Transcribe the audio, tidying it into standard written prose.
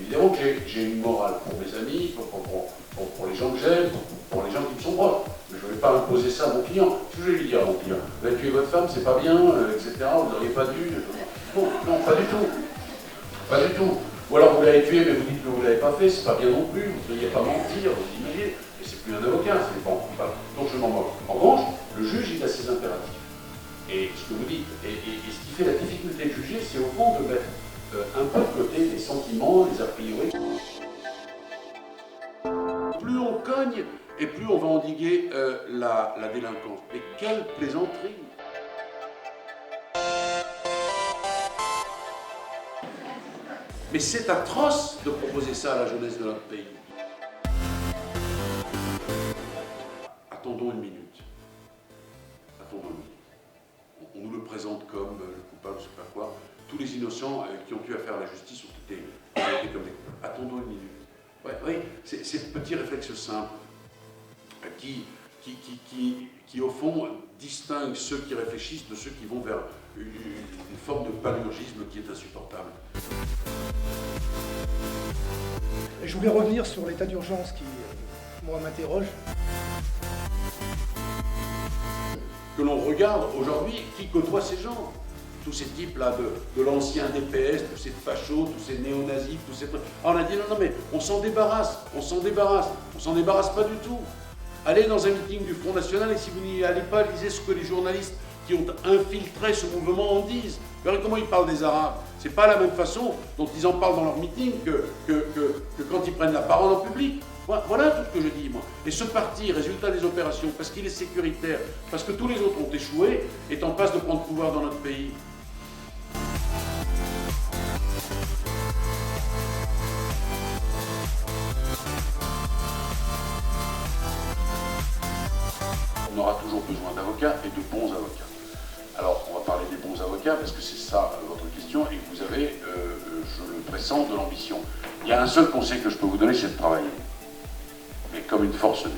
évidemment que j'ai une morale pour mes amis, pour les gens que j'aime, pour les gens qui me sont proches. Mais je ne vais pas imposer ça à mon client. Ce que je vais lui dire à mon client, vous avez tué votre femme, c'est pas bien, etc., vous n'auriez pas dû. Non, non, pas du tout. Pas du tout. Ou alors vous l'avez tué, mais vous dites que vous ne l'avez pas fait, c'est pas bien non plus, vous ne devriez pas mentir, vous imaginez. Et c'est plus un avocat, c'est pas coupable. Donc je m'en moque. En revanche, le juge, il a ses impératifs. Et ce que vous dites, et ce qui fait la difficulté de juger, c'est au fond de mettre un peu de côté les sentiments, les a priori. Plus on cogne, et plus on va endiguer la délinquance. Mais quelle plaisanterie! Mais c'est atroce de proposer ça à la jeunesse de notre pays. Attendons une minute. Attendons une minute. On nous le présente comme le coupable, je ne sais pas quoi. Tous les innocents qui ont eu affaire à la justice ont été comme des coupables. Attendons une minute. Ouais, oui, c'est ce petit réflexe simple qui, au fond, distingue ceux qui réfléchissent de ceux qui vont vers une forme de palurgisme qui est insupportable. Je voulais revenir sur l'état d'urgence qui, moi, m'interroge. Que l'on regarde aujourd'hui qui côtoie ces gens. Tous ces types-là de l'ancien DPS, tous ces fachos, tous ces néo-nazis, tous ces trucs. Alors on a dit non, mais on s'en débarrasse, on s'en débarrasse. On s'en débarrasse pas du tout. Allez dans un meeting du Front National et si vous n'y allez pas, lisez ce que les journalistes qui ont infiltré ce mouvement en disent. Vous verrez comment ils parlent des Arabes. C'est pas la même façon dont ils en parlent dans leur meeting que quand ils prennent la parole en public. Voilà tout ce que je dis, moi. Et ce parti, résultat des opérations, parce qu'il est sécuritaire, parce que tous les autres ont échoué, est en passe de prendre pouvoir dans notre pays. On aura toujours besoin d'avocats et de bons avocats. Alors, on va parler des bons avocats, parce que c'est ça votre question, et vous avez, je le pressens, de l'ambition. Il y a un seul conseil que je peux vous donner, c'est de travailler. Mais comme une forcenée.